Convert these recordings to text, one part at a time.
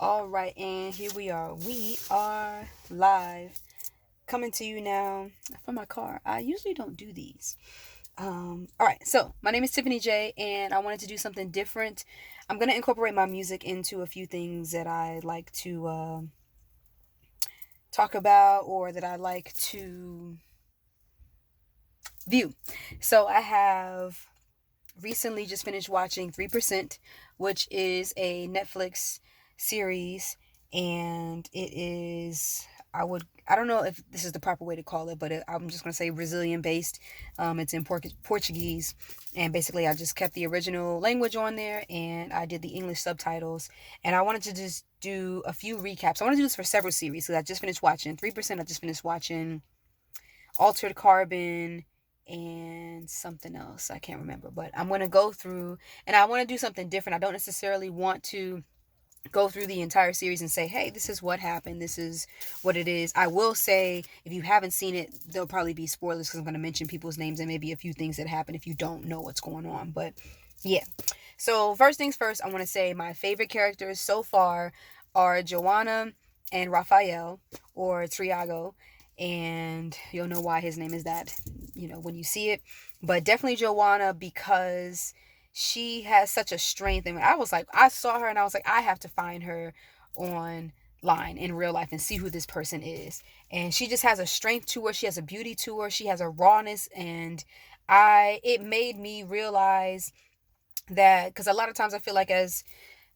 All right, and here we are. We are live, coming to you now from my car. I usually don't do these. All right, so my name is Tiffany Jaye, and I wanted to do something different. I'm gonna incorporate my music into a few things that I like to talk about or that I like to view. So I have recently just finished watching 3%, which is a Netflix series, and it is, I don't know if this is the proper way to call it, but I'm just going to say Brazilian based. It's in Portuguese, and basically I just kept the original language on there and I did the English subtitles, and I wanted to just do a few recaps. I want to do this for several series because I just finished watching 3%. I just finished watching Altered Carbon and something else. I can't remember, but I'm going to go through and I want to do something different. I don't necessarily want to go through the entire series and say, hey, this is what happened. This is what it is. I will say, if you haven't seen it, there'll probably be spoilers because I'm going to mention people's names and maybe a few things that happen if you don't know what's going on. But yeah. So, first things first, I want to say my favorite characters so far are Joanna and Raphael, or Triago, and you'll know why his name is that, when you see it. But definitely Joanna, because she has such a strength. And I was like, I saw her and I was like, I have to find her online in real life and see who this person is. And she just has a strength to her. She has a beauty to her. She has a rawness. And it made me realize that, because a lot of times I feel like as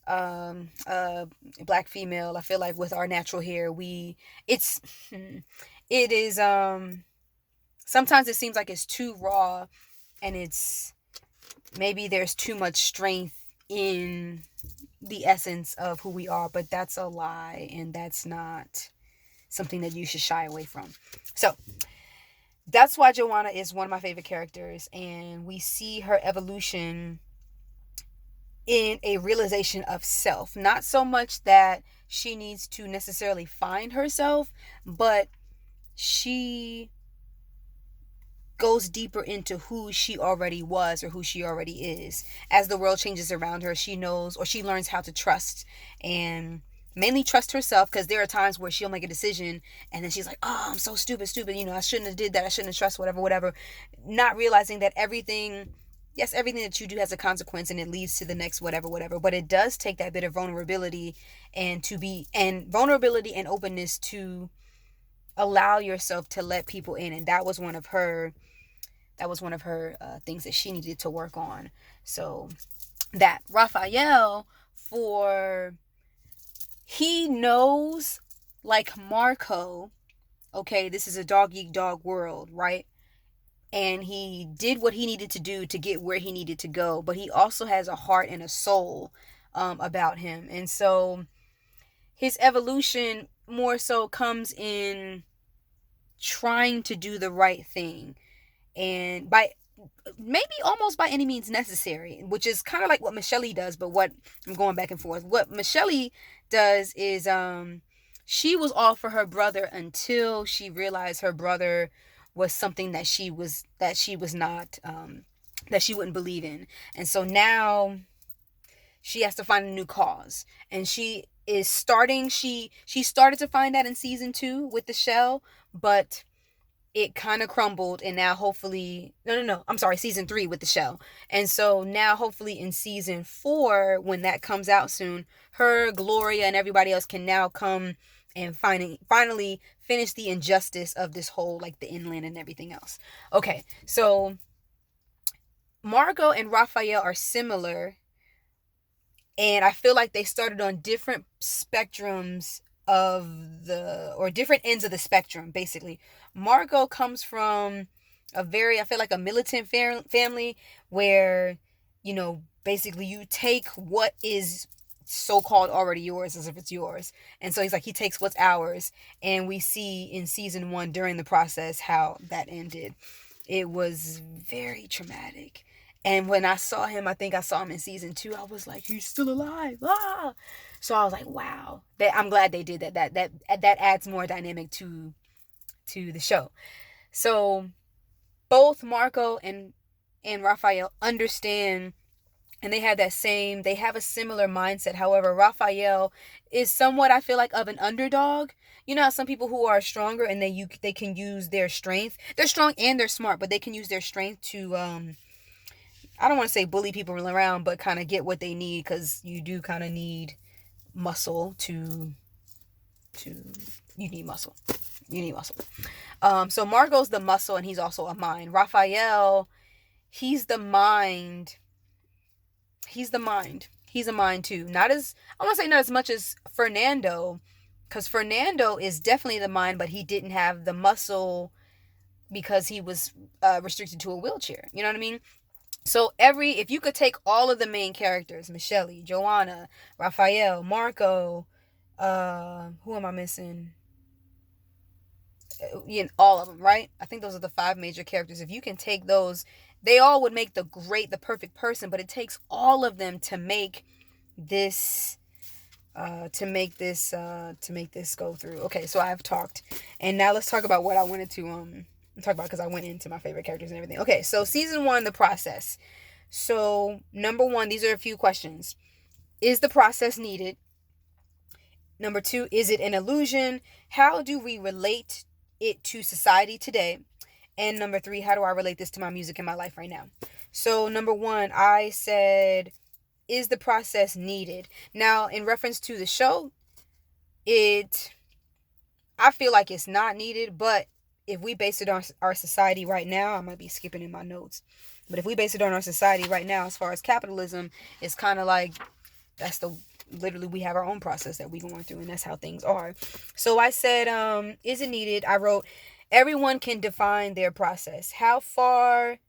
a black female, I feel like with our natural hair, it's it is sometimes it seems like it's too raw, and it's maybe there's too much strength in the essence of who we are, but that's a lie, and that's not something that you should shy away from. So that's why Joanna is one of my favorite characters, and we see her evolution in a realization of self. Not so much that she needs to necessarily find herself, but she goes deeper into who she already was or who she already is. As the world changes around her, she knows, or she learns how to trust, and mainly trust herself, because there are times where she'll make a decision and then she's like, oh, I'm so stupid, I shouldn't have did that, I shouldn't have trusted, whatever, not realizing that everything that you do has a consequence, and it leads to the next whatever, but it does take that bit of vulnerability, and vulnerability and openness to allow yourself to let people in. And that was one of her things that she needed to work on. So that Raphael, for he knows, like Marco, okay, this is a dog eat dog world, right? And he did what he needed to do to get where he needed to go, but he also has a heart and a soul about him. And so his evolution more so comes in trying to do the right thing, and by maybe almost by any means necessary, which is kind of like what Michelle does. But what I'm going back and forth, what Michelle does is she was all for her brother until she realized her brother was something that she was not, that she wouldn't believe in. And so now she has to find a new cause, and she started to find that in season 2 with the shell, but it kind of crumbled, and now hopefully, no, I'm sorry, season 3 with the shell. And so now hopefully in season 4, when that comes out soon, her, Gloria, and everybody else can now come and finally finish the injustice of this whole, like, the inland and everything else. Okay, so Margot and Raphael are similar, and I feel like they started on different spectrums or different ends of the spectrum, basically. Margot comes from I feel like a militant family where, basically you take what is so-called already yours as if it's yours. And so he takes what's ours, and we see in season 1 during the process how that ended. It was very traumatic. And when I saw him, I think I saw him in season 2, I was like, he's still alive. Ah! So I was like, wow. I'm glad they did that. That adds more dynamic to the show. So both Marco and Raphael understand and they have a similar mindset. However, Raphael is somewhat, I feel like, of an underdog. You know how some people who are stronger and they can use their strength. They're strong and they're smart, but they can use their strength to I don't want to say bully people around, but kind of get what they need, because you do kind of need muscle to you need muscle. You need muscle. So Margot's the muscle and he's also a mind. Raphael, he's the mind. He's the mind. He's a mind too. Not as, I want to say not as much as Fernando, because Fernando is definitely the mind, but he didn't have the muscle because he was restricted to a wheelchair. You know what I mean? So if you could take all of the main characters, Michelle, Joanna, Raphael, Marco, who am I missing? All of them, right? I think those are the 5 major characters. If you can take those, they all would make the perfect person, but it takes all of them to make this go through. Okay, so I've talked, and now let's talk about what I wanted to talk about, because I went into my favorite characters and everything. Okay, so season 1, the process. So number 1, these are a few questions. Is the process needed? Number 2, is it an illusion? How do we relate it to society today? And number 3, how do I relate this to my music and my life right now? So number 1, I said, is the process needed? Now, in reference to the show, I feel like it's not needed, but if we base it on our society right now, I might be skipping in my notes, but if we base it on our society right now, as far as capitalism, it's kind of like, literally we have our own process that we're going through, and that's how things are. So I said, is it needed? I wrote, everyone can define their process. How far,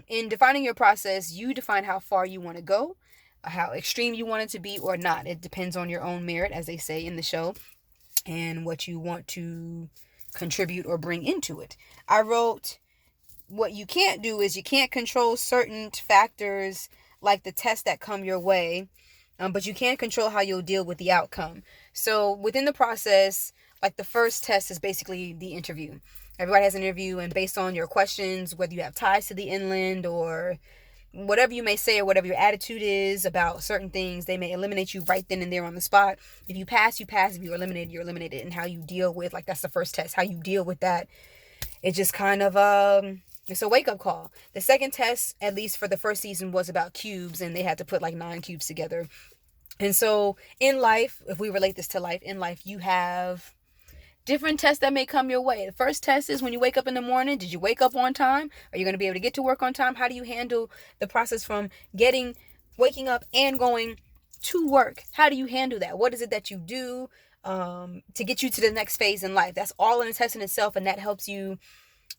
in defining your process, you define how far you want to go, how extreme you want it to be or not. It depends on your own merit, as they say in the show, and what you want to contribute or bring into it. I wrote, what you can't do is you can't control certain factors like the tests that come your way, but you can control how you'll deal with the outcome. So within the process, like the first test is basically the interview. Everybody has an interview, and based on your questions, whether you have ties to the inland or whatever you may say or whatever your attitude is about certain things, they may eliminate you right then and there on the spot. If you pass, you pass. If you're eliminated. And how you deal with, like, that's the first test, how you deal with that. It just kind of, it's a wake-up call. The second test, at least for the first season, was about cubes, and they had to put like 9 cubes together. And so in life, if we relate this to life, in life you have different tests that may come your way. The first test is when you wake up in the morning. Did you wake up on time? Are you going to be able to get to work on time? How do you handle the process from waking up and going to work? How do you handle that? What is it that you do to get you to the next phase in life? That's all in a test in itself, and that helps you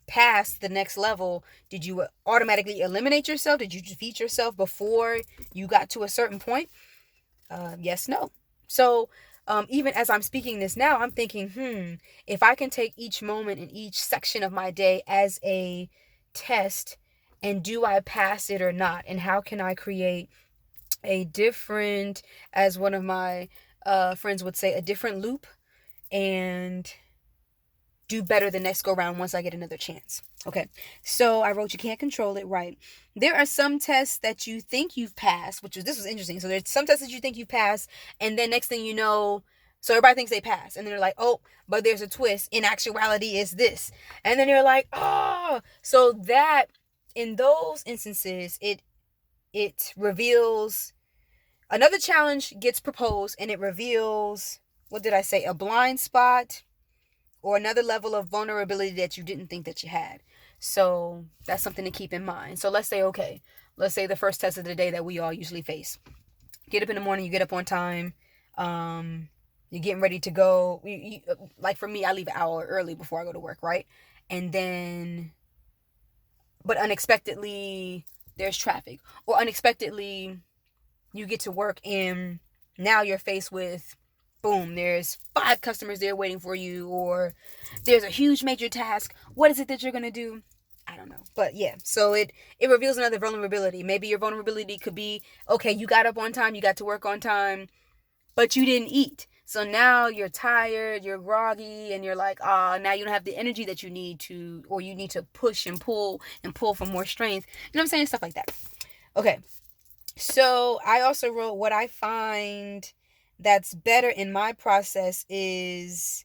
pass the next level. Did you automatically eliminate yourself? Did you defeat yourself before you got to a certain point? Yes, no. So even as I'm speaking this now, I'm thinking, if I can take each moment in each section of my day as a test, and do I pass it or not? And how can I create a different, as one of my friends would say, a different loop, and do better the next go round once I get another chance. Okay, so I wrote, you can't control it, right? There are some tests that you think you've passed, this was interesting. So there's some tests that you think you've passed, and then next thing you know, so everybody thinks they passed, and then they're like, oh, but there's a twist. In actuality, it's this. And then you're like, oh. So that, in those instances, it reveals, another challenge gets proposed, and it reveals, what did I say, a blind spot, or another level of vulnerability that you didn't think that you had. So that's something to keep in mind. So let's say the first test of the day that we all usually face. Get up in the morning, you get up on time, you're getting ready to go. Like for me, I leave an hour early before I go to work, right? And then, but unexpectedly, there's traffic. Or unexpectedly, you get to work and now you're faced with, boom, there's 5 customers there waiting for you, or there's a huge major task. What is it that you're going to do? I don't know. But yeah, so it reveals another vulnerability. Maybe your vulnerability could be, okay, you got up on time, you got to work on time, but you didn't eat. So now you're tired, you're groggy, and you're like, now you don't have the energy that you need to, or you need to push and pull for more strength. You know what I'm saying? Stuff like that. Okay. So I also wrote, what I find that's better in my process is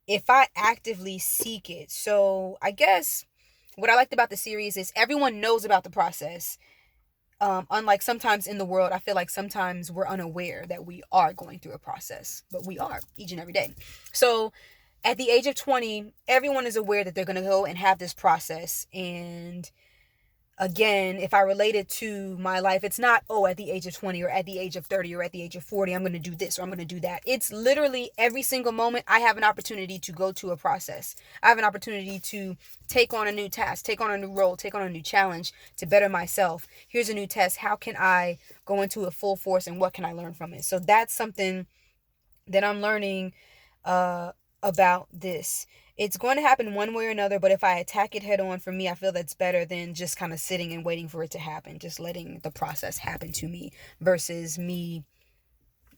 if I actively seek it. So I guess what I liked about the series is everyone knows about the process. Unlike sometimes in the world, I feel like sometimes we're unaware that we are going through a process, but we are each and every day. So at the age of 20, everyone is aware that they're going to go and have this process. And again, if I relate it to my life, it's not, oh, at the age of 20 or at the age of 30 or at the age of 40, I'm going to do this or I'm going to do that. It's literally every single moment I have an opportunity to go to a process. I have an opportunity to take on a new task, take on a new role, take on a new challenge to better myself. Here's a new test. How can I go into a full force and what can I learn from it? So that's something that I'm learning uh, about this. It's going to happen one way or another, but if I attack it head on, for me, I feel that's better than just kind of sitting and waiting for it to happen, just letting the process happen to me versus me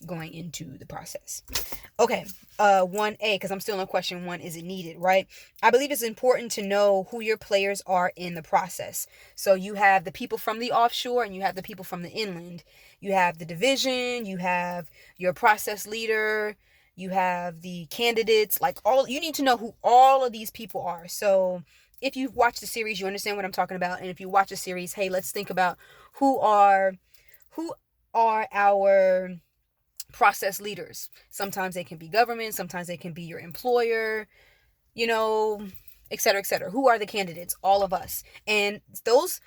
going into the process. Okay, 1A, because I'm still on question 1, is it needed, right? I believe it's important to know who your players are in the process. So you have the people from the offshore and you have the people from the inland. You have the division, you have your process leader, you have the candidates, like all, you need to know who all of these people are. So if you've watched the series, you understand what I'm talking about. And if you watch a series, hey, let's think about who are who are our process leaders. Sometimes they can be government, sometimes they can be your employer, you know, et cetera, et cetera. Who are the candidates? All of us. And those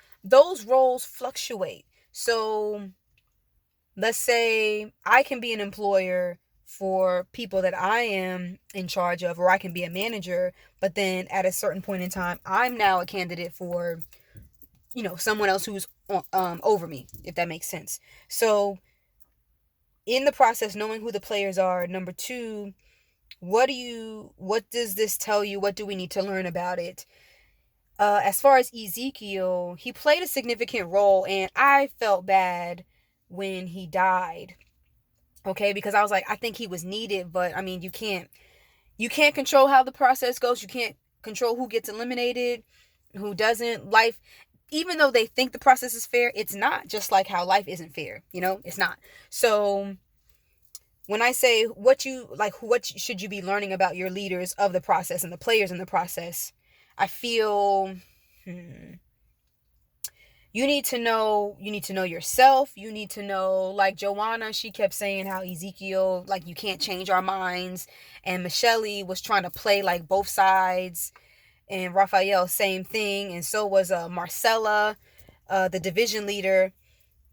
roles fluctuate. So let's say I can be an employer for people that I am in charge of, or I can be a manager, but then at a certain point in time, I'm now a candidate for, someone else who's over me, if that makes sense. So in the process, knowing who the players are. Number two, what does this tell you? What do we need to learn about it? As far as Ezekiel, he played a significant role, and I felt bad when he died. Okay, because I was like, I think he was needed, but I mean, you can't control how the process goes. You can't control who gets eliminated, who doesn't. Life, even though they think the process is fair, it's not. Just like how life isn't fair, it's not. So when I say what should you be learning about your leaders of the process and the players in the process, I feel you need to know yourself. You need to know, like Joanna, she kept saying how Ezekiel, like, you can't change our minds, and Michelle was trying to play like both sides, and Raphael, same thing, and so was Marcella, the division leader.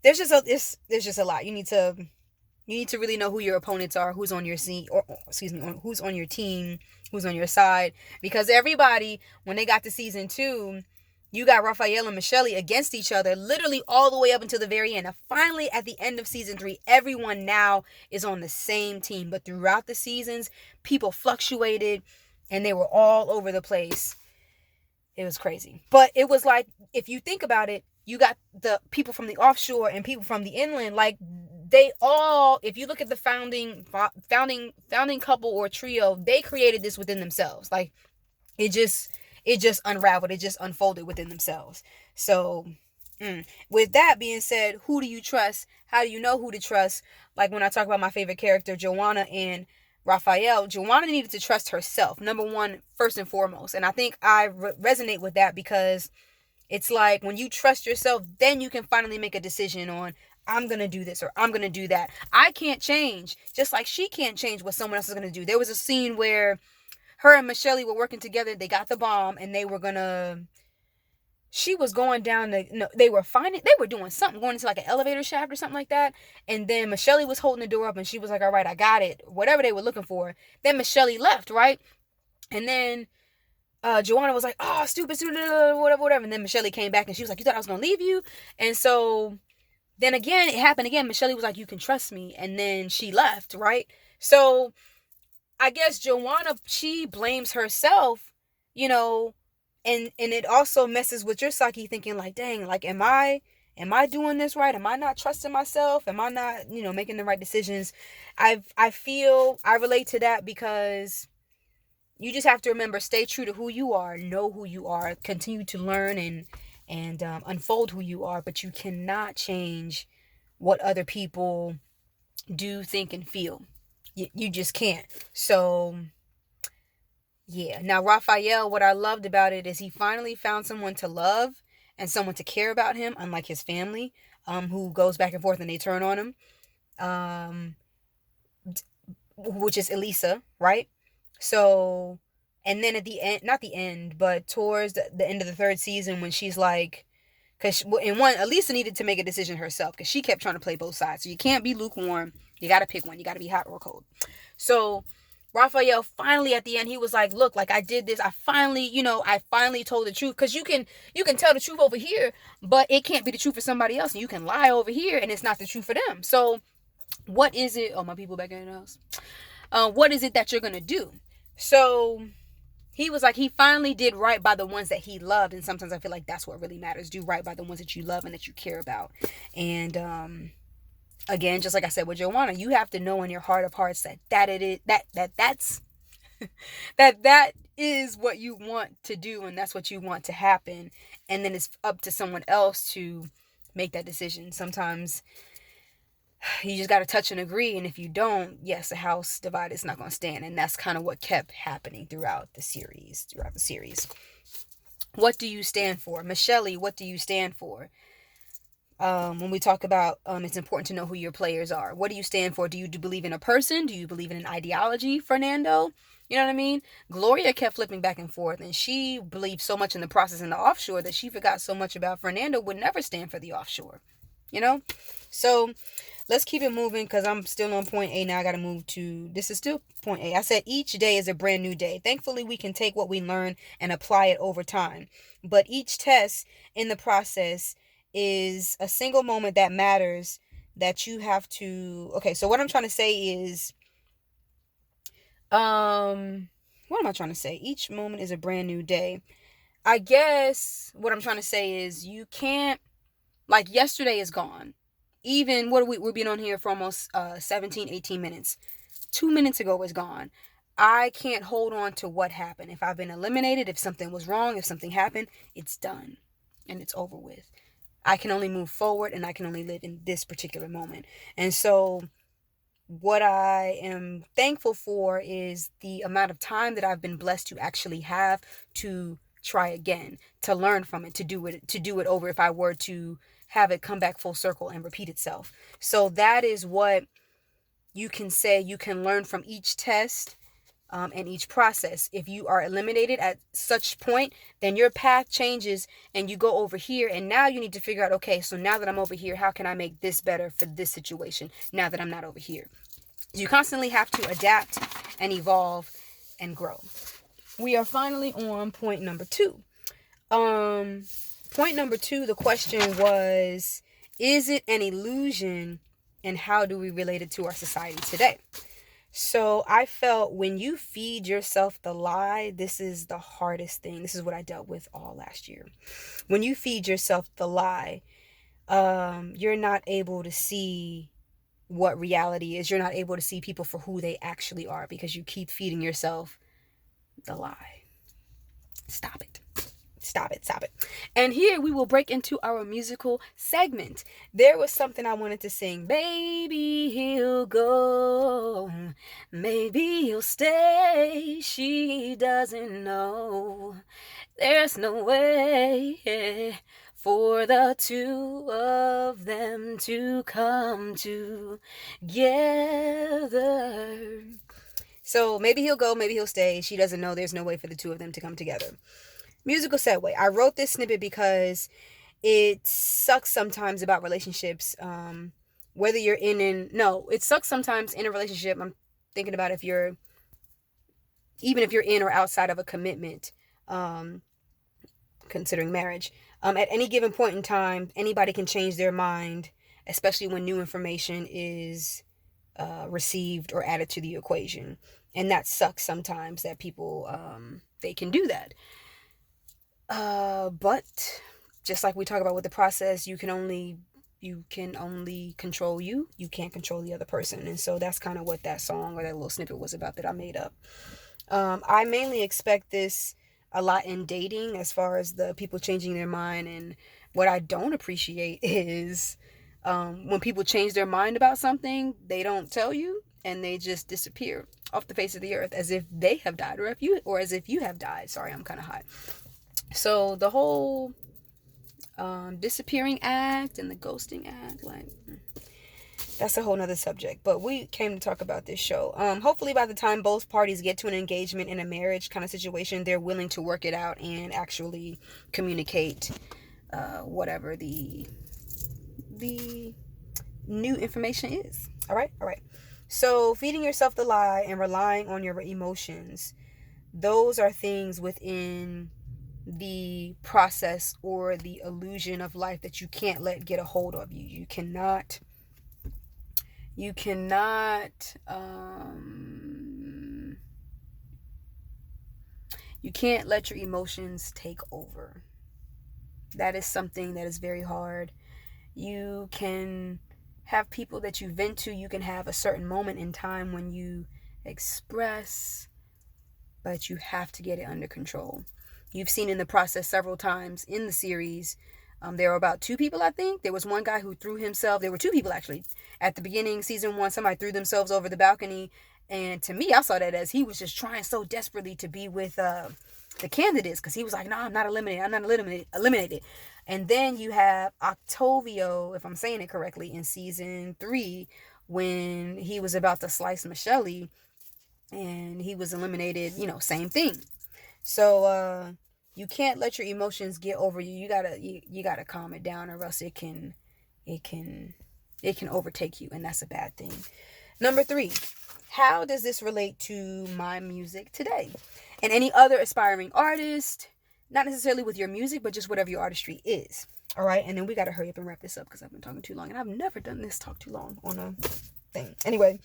There's just a lot. You need to really know who your opponents are, who's on your seat, or excuse me, who's on your team, who's on your side. Because everybody, when they got to season 2, you got Raphael and Michelle against each other, literally all the way up until the very end. And finally, at the end of season 3, everyone now is on the same team. But throughout the seasons, people fluctuated, and they were all over the place. It was crazy. But it was like, if you think about it, you got the people from the offshore and people from the inland, like, they all, if you look at the founding couple or trio, they created this within themselves. Like, it just unraveled, it just unfolded within themselves. So with that being said, who do you trust? How do you know who to trust? Like, when I talk about my favorite character, Joanna and Raphael, Joanna needed to trust herself, number one, first and foremost. And I think I resonate with that, because it's like, when you trust yourself, then you can finally make a decision on, I'm going to do this or I'm going to do that. I can't change, just like she can't change what someone else is going to do. There was a scene where her and Michelle were working together. They got the bomb and she was going down no, they were doing something, going into like an elevator shaft or something like that. And then Michelle was holding the door up and she was like, all right, I got it. Whatever they were looking for. Then Michelle left, right? And then Joanna was like, oh, stupid, whatever. And then Michelle came back and she was like, you thought I was going to leave you? And so then again, it happened again. Michelle was like, you can trust me. And then she left, right? So I guess Joanna, she blames herself, you know, and it also messes with your psyche, thinking like, dang, like, am I doing this right? Am I not trusting myself? Am I not, making the right decisions? I feel I relate to that, because you just have to remember, stay true to who you are, know who you are, continue to learn and unfold who you are, but you cannot change what other people do, think, and feel. You just can't. So, yeah. Now, Raphael, what I loved about it is he finally found someone to love and someone to care about him, unlike his family, who goes back and forth and they turn on him, um, which is Elisa, right? So, and then at the end, not the end, but towards the end of the third season, when she's like, because in one, Elisa needed to make a decision herself because she kept trying to play both sides. So you can't be lukewarm. You got to pick one. You got to be hot or cold. So Raphael finally at the end, he was like, look, like I did this. I finally told the truth. Because you can tell the truth over here, but it can't be the truth for somebody else. And you can lie over here and it's not the truth for them. So what is it? Oh, my people back in the house. What is it that you're going to do? So he was like, he finally did right by the ones that he loved. And sometimes I feel like that's what really matters. Do right by the ones that you love and that you care about. And again, just like I said with Joanna, you have to know in your heart of hearts that's that is what you want to do and that's what you want to happen. And then it's up to someone else to make that decision. Sometimes you just got to touch and agree, and if you don't, yes, the house divided is not going to stand. And that's kind of what kept happening throughout the series. What do you stand for? Michelle, what do you stand for? When we talk about it's important to know who your players are. What do you stand for? Do you believe in a person? Do you believe in an ideology, Fernando? You know what I mean? Gloria kept flipping back and forth, and she believed so much in the process in the offshore that she forgot so much about Fernando would never stand for the offshore. You know? So let's keep it moving because I'm still on point A now. I got to move to, this is still point A. I said each day is a brand new day. Thankfully, we can take what we learn and apply it over time. But each test in the process is a single moment that matters that you have to, okay, so what I'm trying to say is, what am I trying to say? Each moment is a brand new day. I guess what I'm trying to say is you can't, like yesterday is gone. Even, we're being on here for almost 17, 18 minutes. 2 minutes ago is gone. I can't hold on to what happened. If I've been eliminated, if something was wrong, if something happened, it's done. And it's over with. I can only move forward and I can only live in this particular moment. And so what I am thankful for is the amount of time that I've been blessed to actually have to try again, to learn from it, to do it over if I were to have it come back full circle and repeat itself. So that is what you can say. You can learn from each test and each process. If you are eliminated at such point, then your path changes and you go over here. And now you need to figure out, okay, so now that I'm over here, how can I make this better for this situation now that I'm not over here? You constantly have to adapt and evolve and grow. We are finally on point number 2. Point number 2, the question was, is it an illusion and how do we relate it to our society today? So I felt when you feed yourself the lie, this is the hardest thing. This is what I dealt with all last year. When you feed yourself the lie, you're not able to see what reality is. You're not able to see people for who they actually are because you keep feeding yourself the lie. Stop it. Stop it. And here we will break into our musical segment. There was something I wanted to sing. Baby, he'll go. Maybe he'll stay. She doesn't know. There's no way for the two of them to come together. So maybe he'll go, maybe he'll stay. She doesn't know. There's no way for the two of them to come together. Musical segue. I wrote this snippet because it sucks sometimes about relationships. Whether you're it sucks sometimes in a relationship. I'm thinking about even if you're in or outside of a commitment, considering marriage. At any given point in time, anybody can change their mind, especially when new information is received or added to the equation. And that sucks sometimes that people, they can do that. But just like we talk about with the process, you can only control you. You can't control the other person. And so that's kind of what that song or that little snippet was about that I made up. I mainly expect this a lot in dating as far as the people changing their mind. And what I don't appreciate is When people change their mind about something, they don't tell you, and they just disappear off the face of the earth as if they have died, or as if you have died. Sorry, I'm kind of hot. So the whole disappearing act and the ghosting act, like, that's a whole nother subject. But we came to talk about this show. Hopefully by the time both parties get to an engagement in a marriage kind of situation, they're willing to work it out and actually communicate whatever the new information is. All right. So feeding yourself the lie and relying on your emotions, those are things within the process or the illusion of life that you can't let get a hold of you. You cannot you can't let your emotions take over. That is something that is very hard. You can have people that you vent to. You can have a certain moment in time when you express, but you have to get it under control. You've seen in the process several times in the series. There were about 2 people, I think. There was one guy who threw himself. There were 2 people, actually. At the beginning, season 1, somebody threw themselves over the balcony. And to me, I saw that as he was just trying so desperately to be with the candidates. Because he was like, no, I'm not eliminated. And then you have Octavio, if I'm saying it correctly, in season 3, when he was about to slice Michelle. And he was eliminated, same thing. So you can't let your emotions get over you. You gotta calm it down, or else it can overtake you, and that's a bad thing. Number 3, how does this relate to my music today? And any other aspiring artist, not necessarily with your music, but just whatever your artistry is. All right, and then we gotta hurry up and wrap this up because I've been talking too long, and I've never done this talk too long on a thing. Anyway,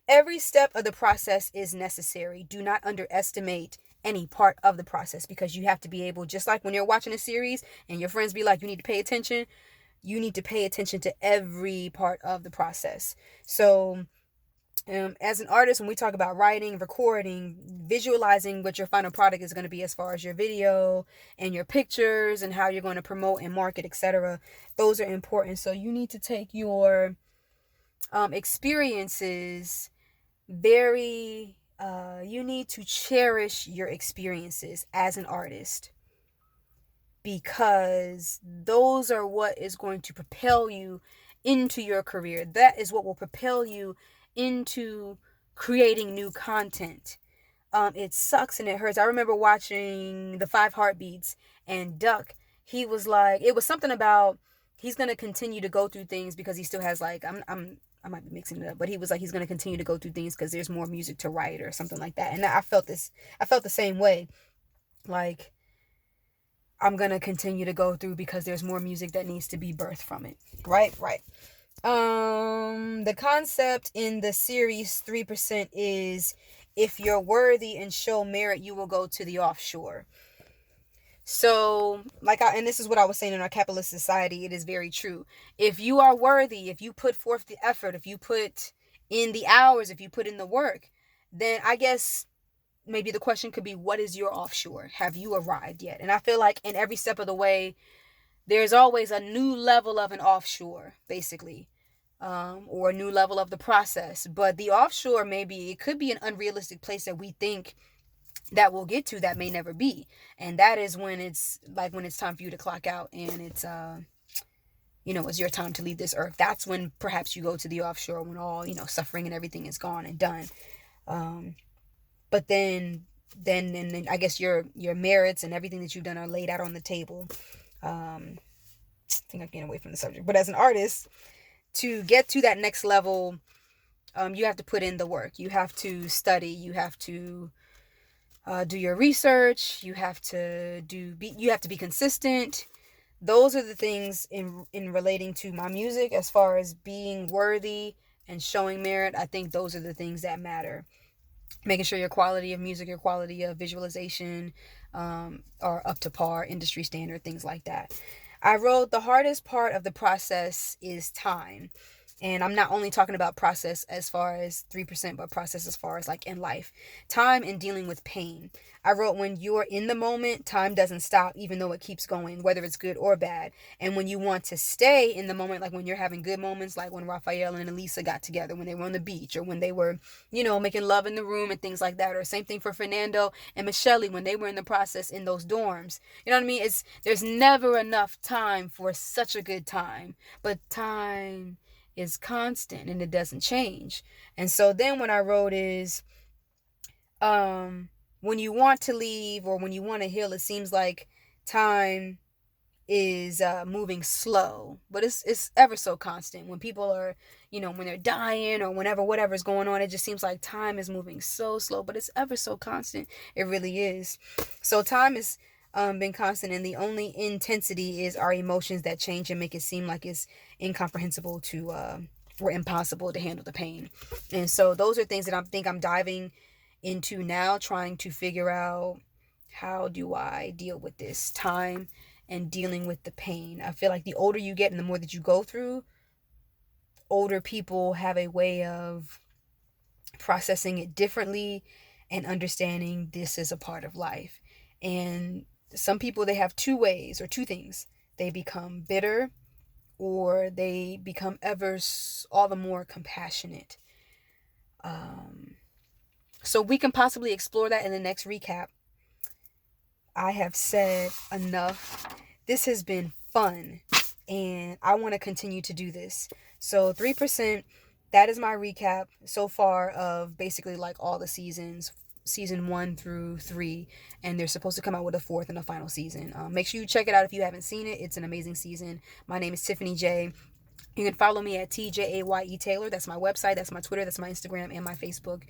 every step of the process is necessary. Do not underestimate any part of the process, because you have to be able, just like when you're watching a series and your friends be like, you need to pay attention, you need to pay attention to every part of the process. So as an artist, when we talk about writing, recording, visualizing what your final product is going to be as far as your video and your pictures and how you're going to promote and market, etc., those are important. So you need to take your experiences you need to cherish your experiences as an artist, because those are what is going to propel you into your career. That is what will propel you into creating new content. It sucks and it hurts. I remember watching the 5 Heartbeats, and Duck, he was like, it was something about he's going to continue to go through things because he still has, like, I might be mixing it up, but he was like, he's going to continue to go through things because there's more music to write or something like that. And I felt the same way. Like, I'm going to continue to go through because there's more music that needs to be birthed from it. Right. The concept in the series 3% is, if you're worthy and show merit, you will go to the offshore. So, and this is what I was saying, in our capitalist society, it is very true. If you are worthy, if you put forth the effort, if you put in the hours, if you put in the work, then I guess maybe the question could be, what is your offshore? Have you arrived yet? And I feel like in every step of the way, there's always a new level of an offshore, basically, or a new level of the process. But the offshore, maybe it could be an unrealistic place that we think that we'll get to that may never be. And that is when it's time for you to clock out, and it's it's your time to leave this earth. That's when perhaps you go to the offshore, when all suffering and everything is gone and done. But then I guess your merits and everything that you've done are laid out on the table. I think I'm getting away from the subject, but as an artist, to get to that next level, you have to put in the work. You have to study. You have to do your research. You have to be consistent. Those are the things in relating to my music, as far as being worthy and showing merit. I think those are the things that matter. Making sure your quality of music, your quality of visualization are up to par, industry standard, things like that. I wrote, the hardest part of the process is time. And I'm not only talking about process as far as 3%, but process as far as like in life. Time and dealing with pain. I wrote, when you're in the moment, time doesn't stop, even though it keeps going, whether it's good or bad. And when you want to stay in the moment, like when you're having good moments, like when Raphael and Elisa got together, when they were on the beach, or when they were, making love in the room and things like that. Or same thing for Fernando and Michelle when they were in the process in those dorms. You know what I mean? There's never enough time for such a good time. But time is constant and it doesn't change. And so then what I wrote is, when you want to leave or when you want to heal, it seems like time is moving slow, but it's ever so constant. When people are, when they're dying or whenever whatever's going on, it just seems like time is moving so slow, but it's ever so constant. It really is. So time has been constant, and the only intensity is our emotions that change and make it seem like it's incomprehensible to or impossible to handle the pain. And so those are things that I'm diving into now, trying to figure out, how do I deal with this time and dealing with the pain. I feel like the older you get and the more that you go through, older people have a way of processing it differently and understanding this is a part of life. And some people, they have two ways or two things. They become bitter, or they become ever all the more compassionate. So we can possibly explore that in the next recap. I have said enough. This has been fun, and I want to continue to do this. So 3%, that is my recap so far of basically like all the seasons, season 1 through 3, and they're supposed to come out with a fourth and a final season. Make sure you check it out if you haven't seen it. It's an amazing season. My name is Tiffany Jaye. You can follow me at TJAYE Taylor. That's my website, that's my Twitter, that's my Instagram, and my Facebook.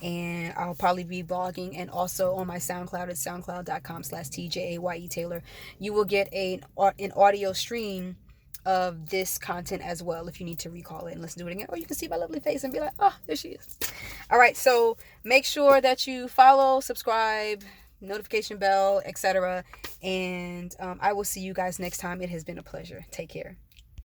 And I'll probably be blogging and also on my SoundCloud at soundcloud.com/TJAYE Taylor. You will get an audio stream of this content as well if you need to recall it and listen to it again. Or you can see my lovely face and be like, oh, there she is. All right, so make sure that you follow, subscribe, notification bell, etc. And I will see you guys next time. It has been a pleasure. Take care.